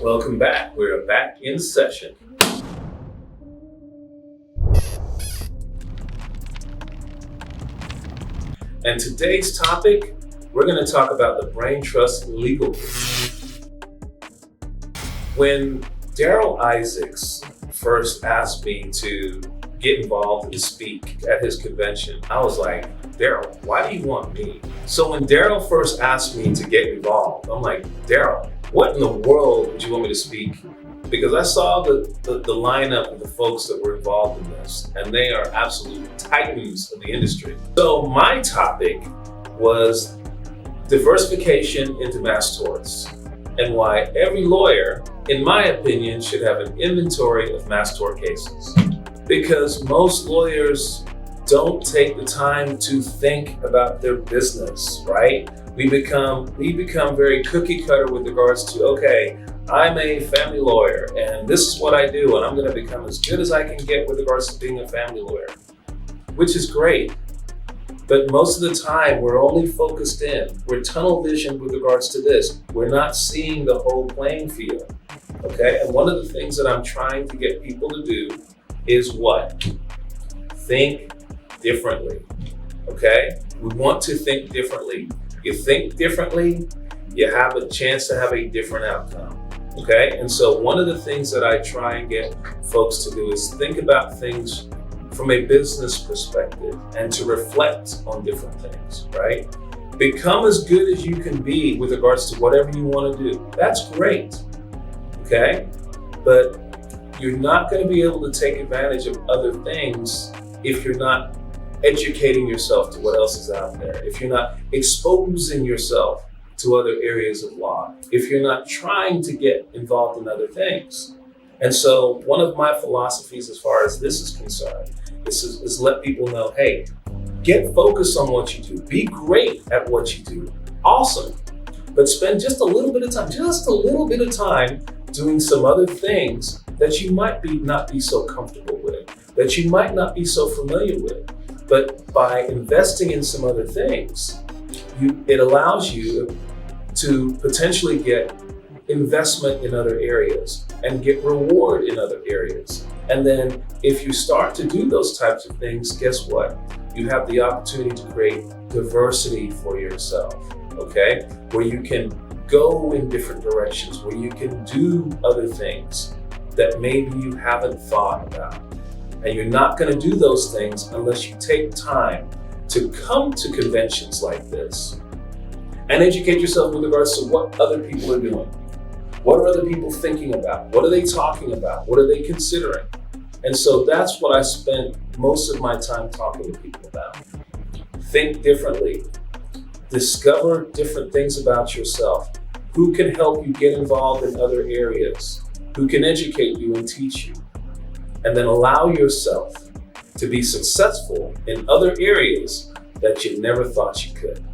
Welcome back. We're back in session. And today's topic, we're going to talk about the Brain Trust Legal Group. When Daryl Isaacs first asked me to get involved and speak at his convention, I was like, Daryl, why do you want me? So when Daryl first asked me to get involved, I'm like, Daryl, what in the world would you want me to speak? Because I saw the lineup of the folks that were involved in this, and they are absolute titans of the industry. So my topic was diversification into mass torts, and why every lawyer, in my opinion, should have an inventory of mass tort cases. Because most lawyers don't take the time to think about their business, right? We become very cookie cutter with regards to, okay, I'm a family lawyer and this is what I do, and I'm going to become as good as I can get with regards to being a family lawyer, which is great. But most of the time, we're only focused in. We're tunnel visioned with regards to this. We're not seeing the whole playing field, okay? And one of the things that I'm trying to get people to do is what? Think differently, okay? We want to think differently. You think differently, you have a chance to have a different outcome, okay? And so one of the things that I try and get folks to do is think about things from a business perspective and to reflect on different things, right? Become as good as you can be with regards to whatever you want to do. That's great, okay? But you're not going to be able to take advantage of other things if you're not educating yourself to what else is out there, if you're not exposing yourself to other areas of law, if you're not trying to get involved in other things. And so one of my philosophies as far as this is concerned is let people know, hey, get focused on what you do. Be great at what you do. Awesome. But spend just a little bit of time doing some other things that you might not be so comfortable with, that you might not be so familiar with. But by investing in some other things, it allows you to potentially get investment in other areas and get reward in other areas. And then if you start to do those types of things, guess what? You have the opportunity to create diversity for yourself, okay? Where you can go in different directions, where you can do other things that maybe you haven't thought about. And you're not going to do those things unless you take time to come to conventions like this and educate yourself with regards to what other people are doing. What are other people thinking about? What are they talking about? What are they considering? And so that's what I spent most of my time talking to people about. Think differently. Discover different things about yourself. Who can help you get involved in other areas? Who can educate you and teach you? And then allow yourself to be successful in other areas that you never thought you could.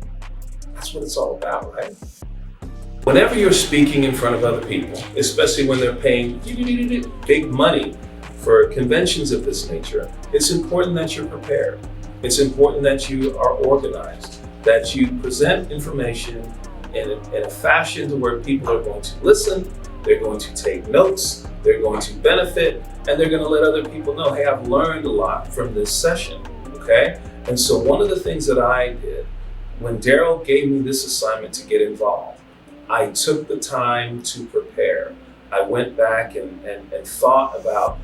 That's what it's all about, right? Whenever you're speaking in front of other people, especially when they're paying big money for conventions of this nature, it's important that you're prepared. It's important that you are organized, that you present information in a fashion to where people are going to listen, they're going to take notes, they're going to benefit, and they're going to let other people know, hey, I've learned a lot from this session, okay? And so one of the things that I did, when Daryl gave me this assignment to get involved, I took the time to prepare. I went back and thought about,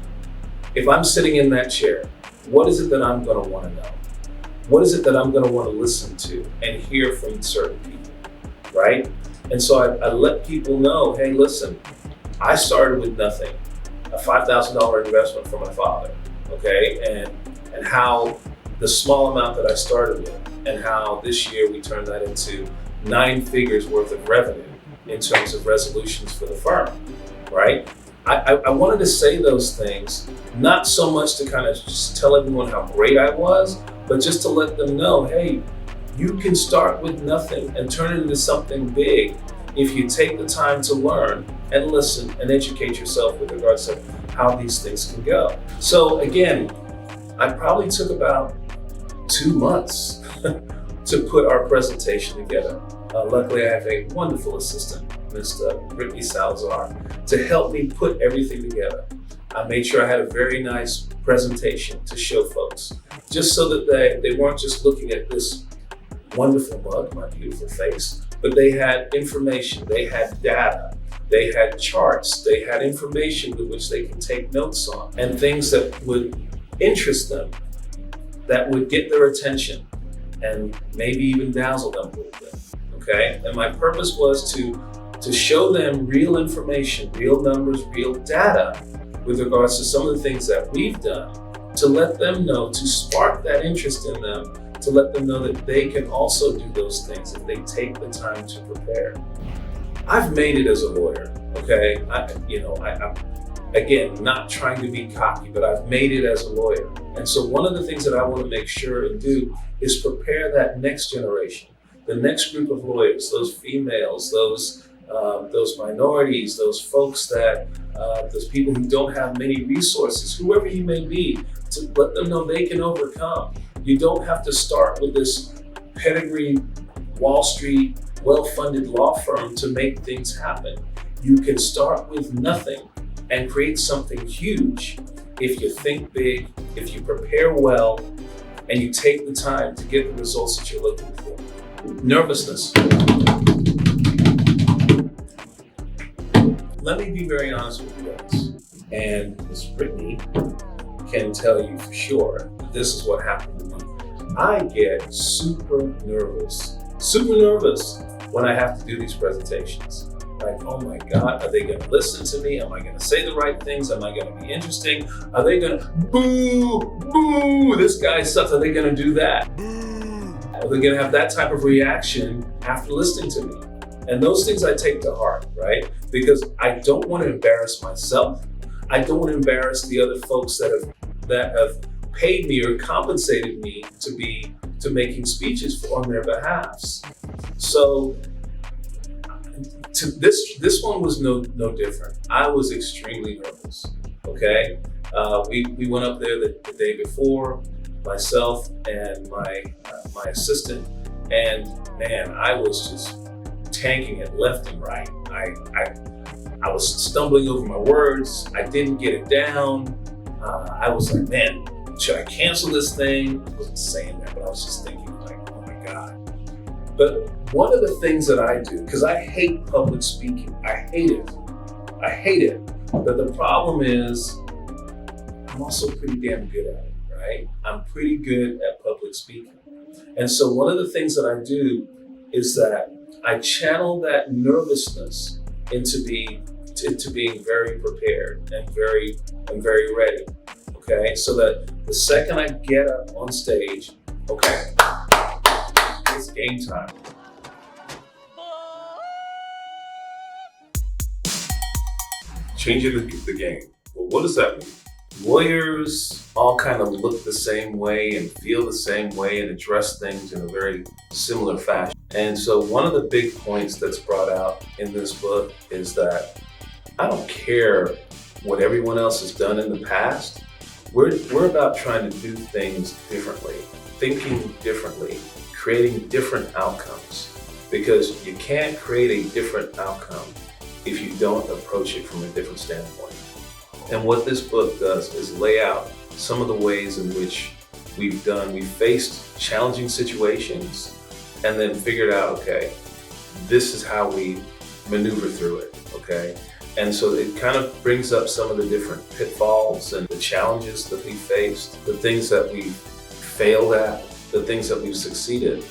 if I'm sitting in that chair, what is it that I'm going to want to know? What is it that I'm going to want to listen to and hear from certain people, right? And so I let people know, hey, listen, I started with nothing, a $5,000 investment from my father, okay? And how the small amount that I started with, and how this year we turned that into 9 figures worth of revenue in terms of resolutions for the firm, right? I wanted to say those things, not so much to kind of just tell everyone how great I was, but just to let them know, hey, you can start with nothing and turn it into something big if you take the time to learn and listen and educate yourself with regards to how these things can go. So again, I probably took about 2 months to put our presentation together. Luckily, I have a wonderful assistant Brittany Salazar, to help me put everything together. I made sure I had a very nice presentation to show folks, just so that they weren't just looking at this wonderful mug, my beautiful face, but they had information, they had data, they had charts, they had information with which they can take notes on, and things that would interest them, that would get their attention, and maybe even dazzle them a little bit, okay? And my purpose was to show them real information, real numbers, real data with regards to some of the things that we've done, to let them know, to spark that interest in them, to let them know that they can also do those things if they take the time to prepare. I've made it as a lawyer, okay? I'm again, not trying to be cocky, but I've made it as a lawyer. And so one of the things that I want to make sure and do is prepare that next generation, the next group of lawyers, those females, those minorities, those folks those people who don't have many resources, whoever you may be, to let them know they can overcome. You don't have to start with this pedigree, Wall Street, well-funded law firm to make things happen. You can start with nothing and create something huge if you think big, if you prepare well, and you take the time to get the results that you're looking for. Nervousness. Let me be very honest with you guys, and Ms. Brittany can tell you for sure this is what happened to me. I get super nervous when I have to do these presentations. Like, oh my God, are they gonna listen to me? Am I gonna say the right things? Am I gonna be interesting? Are they gonna boo, this guy sucks? Are they gonna do that? Are they gonna have that type of reaction after listening to me? And those things I take to heart, right? Because I don't want to embarrass myself. I don't want to embarrass the other folks that have paid me or compensated me to making speeches on their behalves. So this one was no different. I was extremely nervous. Okay, we went up there the day before, myself and my assistant, and man, I was just tanking it left and right. I was stumbling over my words. I didn't get it down. I was like, man, should I cancel this thing? I wasn't saying that, but I was just thinking like, oh my God. But one of the things that I do, because I hate public speaking, I hate it. But the problem is, I'm also pretty damn good at it, right? I'm pretty good at public speaking. And so one of the things that I do is that I channel that nervousness into being very prepared and very ready. Okay, so that the second I get up on stage, okay, it's game time. Changing the game. Well, what does that mean? Lawyers all kind of look the same way and feel the same way and address things in a very similar fashion. And so one of the big points that's brought out in this book is that I don't care what everyone else has done in the past. We're about trying to do things differently, thinking differently, creating different outcomes, because you can't create a different outcome if you don't approach it from a different standpoint. And what this book does is lay out some of the ways in which we've faced challenging situations and then figured out, okay, this is how we maneuver through it, okay? And so it kind of brings up some of the different pitfalls and the challenges that we faced, the things that we've failed at, the things that we've succeeded.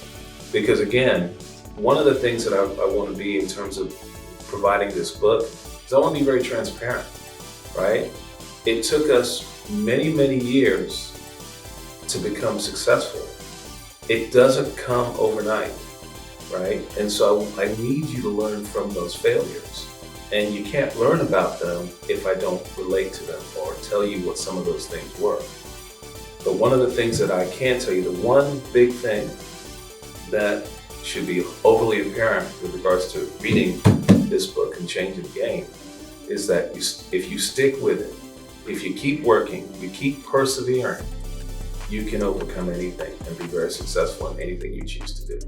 Because again, one of the things that I want to be in terms of providing this book is I want to be very transparent, right? It took us many, many years to become successful. It doesn't come overnight, right? And so I need you to learn from those failures. And you can't learn about them if I don't relate to them or tell you what some of those things were. But one of the things that I can tell you, the one big thing that should be overly apparent with regards to reading this book and changing the game is that if you stick with it, if you keep working, you keep persevering, you can overcome anything and be very successful in anything you choose to do.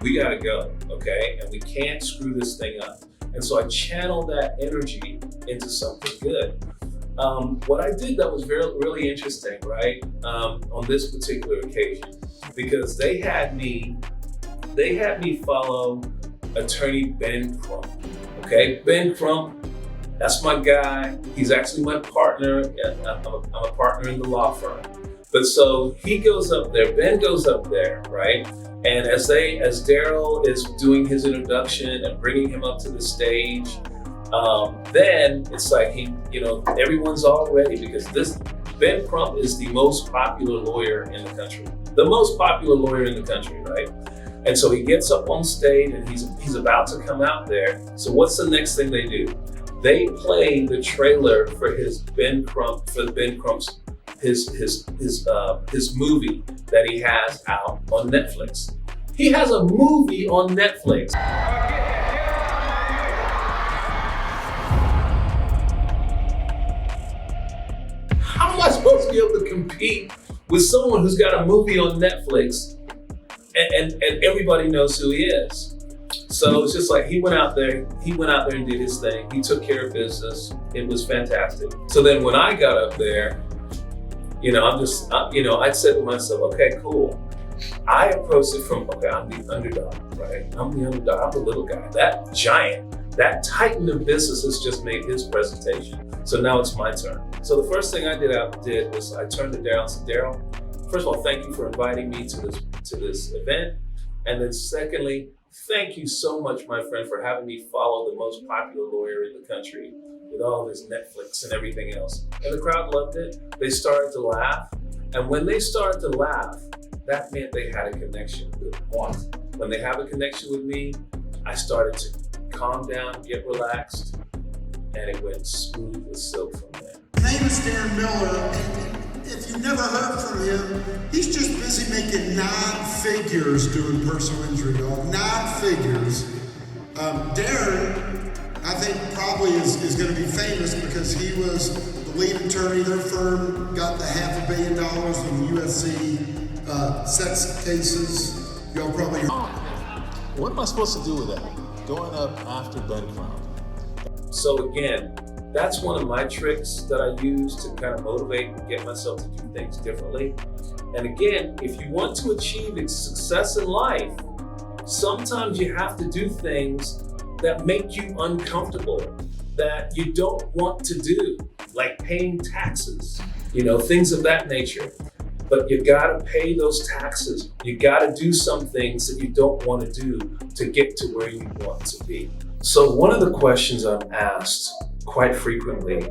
we gotta go, okay? And we can't screw this thing up. And so I channeled that energy into something good. What I did that was really interesting, right? On this particular occasion, because they had me follow attorney Ben Crump. Okay, Ben Crump, that's my guy. He's actually my partner. I'm a partner in the law firm. But so he goes up there, Ben goes up there, right? And as Daryl is doing his introduction and bringing him up to the stage, then it's like everyone's all ready, because Ben Crump is the most popular lawyer in the country. The most popular lawyer in the country, right? And so he gets up on stage and he's about to come out there. So what's the next thing they do? They play the trailer for Ben Crump's movie that he has out on Netflix. He has a movie on Netflix. How am I supposed to be able to compete with someone who's got a movie on Netflix and everybody knows who he is? So it's just like he went out there and did his thing. He took care of business. It was fantastic. So then when I got up there, I said to myself, okay, cool. I approached it from, okay, I'm the underdog, right? I'm the underdog, I'm the little guy. That giant, that titan of business has just made his presentation. So now it's my turn. So the first thing I did was I turned to Daryl and said, Daryl, first of all, thank you for inviting me to this event. And then secondly, thank you so much, my friend, for having me follow the most popular lawyer in the country with all this Netflix and everything else. And the crowd loved it. They started to laugh. And when they started to laugh, that meant they had a connection with one. When they have a connection with me, I started to calm down, get relaxed, and it went smooth as silk from there. His name is Darren Miller. If you've never heard from him, he's just busy making 9 figures doing personal injury law. 9 figures. Darren, I think, probably is going to be famous because he was the lead attorney. Their firm got the $500 million in USC sex cases. Y'all probably heard. What am I supposed to do with that? Going up after Ben Crump. So again, that's one of my tricks that I use to kind of motivate and get myself to do things differently. And again, if you want to achieve success in life, sometimes you have to do things that make you uncomfortable, that you don't want to do, like paying taxes, things of that nature. But you gotta pay those taxes. You gotta do some things that you don't want to do to get to where you want to be. So one of the questions I'm asked quite frequently,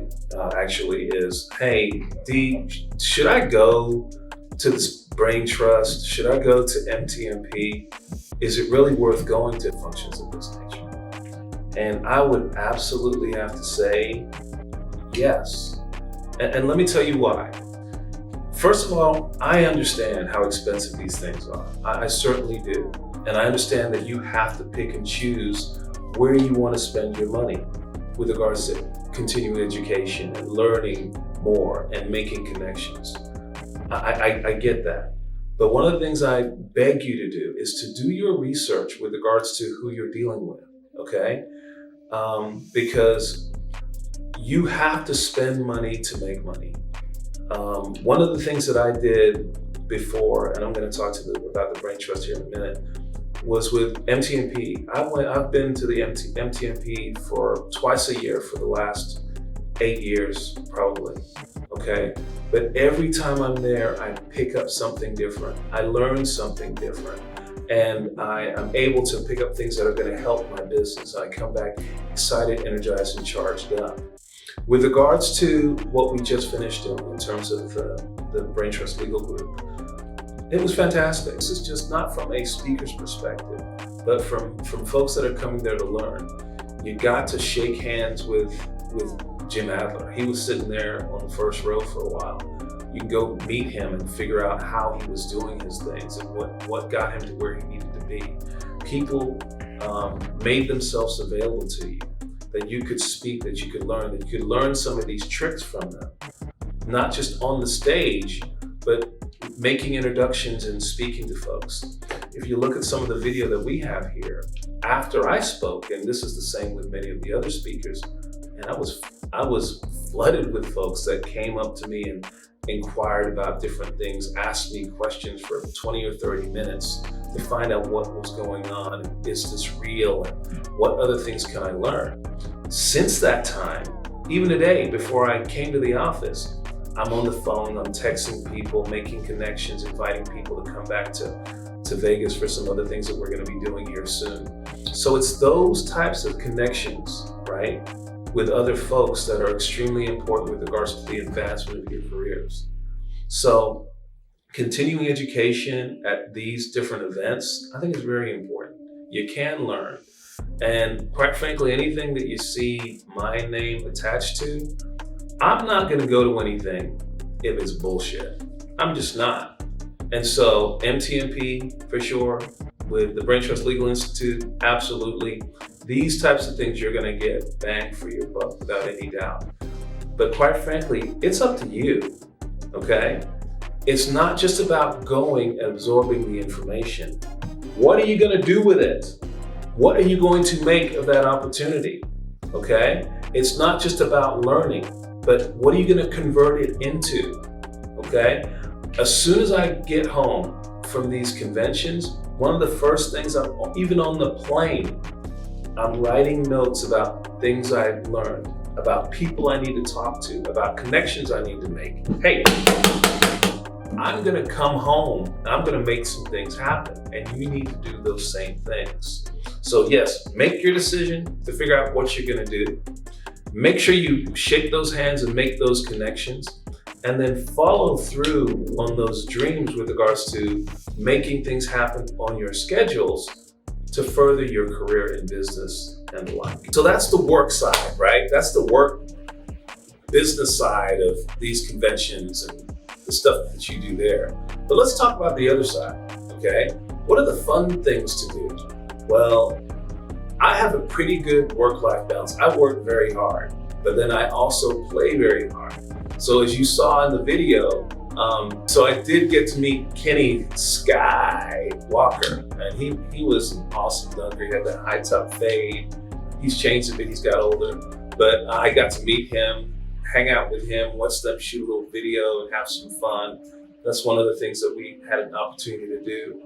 actually, is, hey, D, should I go to this brain trust? Should I go to MTMP? Is it really worth going to functions of this nature? And I would absolutely have to say yes. And let me tell you why. First of all, I understand how expensive these things are. I certainly do. And I understand that you have to pick and choose where you want to spend your money with regards to continuing education and learning more and making connections. I get that. But one of the things I beg you to do is to do your research with regards to who you're dealing with, okay? Because you have to spend money to make money. One of the things that I did before, and I'm going to talk about the brain trust here in a minute, was with MTMP. I've been to the MTMP for twice a year for the last 8 years, probably, okay? But every time I'm there, I pick up something different. I learn something different. And I am able to pick up things that are going to help my business. I come back excited, energized, and charged up. With regards to what we just finished doing in terms of the Brain Trust Legal Group, it was fantastic. This is just not from a speaker's perspective, but from folks that are coming there to learn. You got to shake hands with Jim Adler. He was sitting there on the first row for a while. You can go meet him and figure out how he was doing his things and what got him to where he needed to be. People made themselves available to you, that you could speak, that you could learn some of these tricks from them. Not just on the stage, but making introductions and speaking to folks. if you look at some of the video that we have here, after I spoke, and this is the same with many of the other speakers, and I was flooded with folks that came up to me and inquired about different things, asked me questions for 20 or 30 minutes to find out what was going on. Is this real? And what other things can I learn? Since that time, even today, before I came to the office, I'm on the phone, I'm texting people, making connections, inviting people to come back to Vegas for some other things that we're going to be doing here soon. So it's those types of connections, right, with other folks that are extremely important with regards to the advancement of your careers. So continuing education at these different events, I think is very important. You can learn. And quite frankly, anything that you see my name attached to, I'm not going to go to anything if it's bullshit. I'm just not. And so MTMP for sure, with the Brain Trust Legal Institute, absolutely. These types of things you're going to get bang for your buck without any doubt. But quite frankly, it's up to you, okay? It's not just about going and absorbing the information. What are you going to do with it? What are you going to make of that opportunity, okay? It's not just about learning, but what are you going to convert it into, okay? As soon as I get home from these conventions, one of the first things, even on the plane, I'm writing notes about things I've learned, about people I need to talk to, about connections I need to make. Hey, I'm gonna come home, I'm gonna make some things happen, and you need to do those same things. So yes, make your decision to figure out what you're gonna do. Make sure you shake those hands and make those connections, and then follow through on those dreams with regards to making things happen on your schedules to further your career in business and the like. So that's the work side, right? That's the work business side of these conventions and the stuff that you do there. But let's talk about the other side, okay? What are the fun things to do? Well, I have a pretty good work-life balance. I work very hard, but then I also play very hard. So as you saw in the video, so I did get to meet Kenny Skywalker, and he was an awesome dunker. He had that high top fade. He's changed a bit, he's got older, but I got to meet him, hang out with him, watch them shoot a little video and have some fun. That's one of the things that we had an opportunity to do.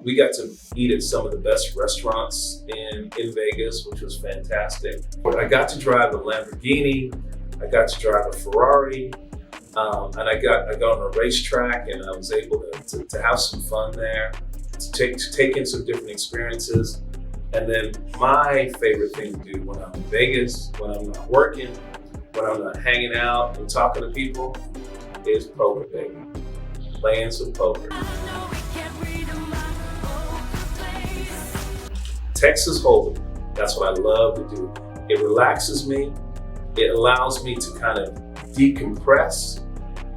We got to eat at some of the best restaurants in Vegas, which was fantastic. I got to drive a Lamborghini, I got to drive a Ferrari, and I got on a racetrack, and I was able to have some fun there, to take in some different experiences. And then my favorite thing to do when I'm in Vegas, when I'm not working, when I'm not hanging out and talking to people, is poker, baby. Playing some poker. Texas Hold'em, that's what I love to do. It relaxes me. It allows me to kind of decompress,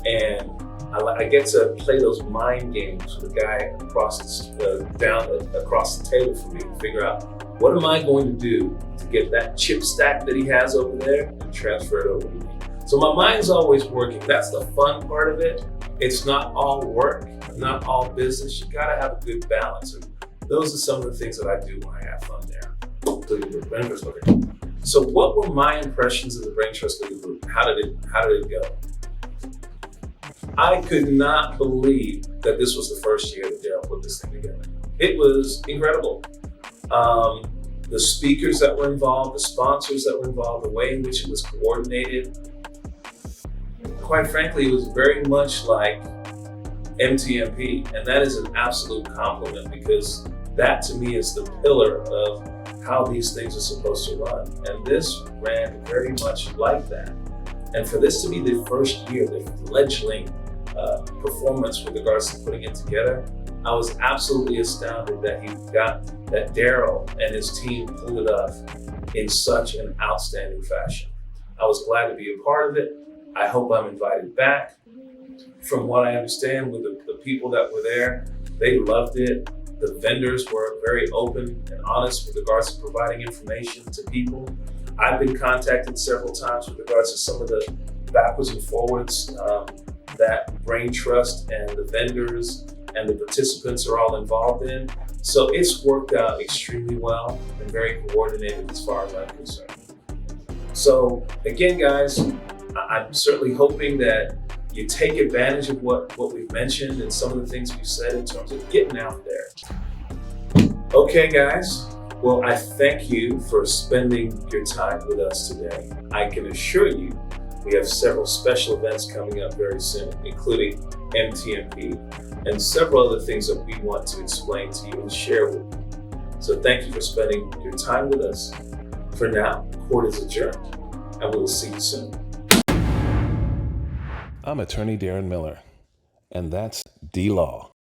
and I get to play those mind games with the guy across the table from me to figure out what am I going to do to get that chip stack that he has over there and transfer it over to me. So my mind's always working. That's the fun part of it. It's not all work, not all business. You gotta have a good balance. And those are some of the things that I do when I have fun there. So what were my impressions of the Brain Trust Legal Group? How did it go? I could not believe that this was the first year that Daryl put this thing together. It was incredible. The speakers that were involved, the sponsors that were involved, the way in which it was coordinated. Quite frankly, it was very much like MTMP, and that is an absolute compliment, because that to me is the pillar of how these things are supposed to run. And this ran very much like that. And for this to be the first year, the fledgling performance with regards to putting it together, I was absolutely astounded that Daryl and his team pulled it off in such an outstanding fashion. I was glad to be a part of it. I hope I'm invited back. From what I understand with the people that were there, they loved it. The vendors were very open and honest with regards to providing information to people. I've been contacted several times with regards to some of the backwards and forwards that Brain Trust and the vendors and the participants are all involved in. So it's worked out extremely well and very coordinated as far as I'm concerned. So again, guys, I'm certainly hoping that you take advantage of what we've mentioned and some of the things we've said in terms of getting out there. Okay, guys. Well, I thank you for spending your time with us today. I can assure you we have several special events coming up very soon, including MTMP and several other things that we want to explain to you and share with you. So thank you for spending your time with us. For now, court is adjourned, and we will see you soon. I'm attorney Darren Miller, and that's D-Law.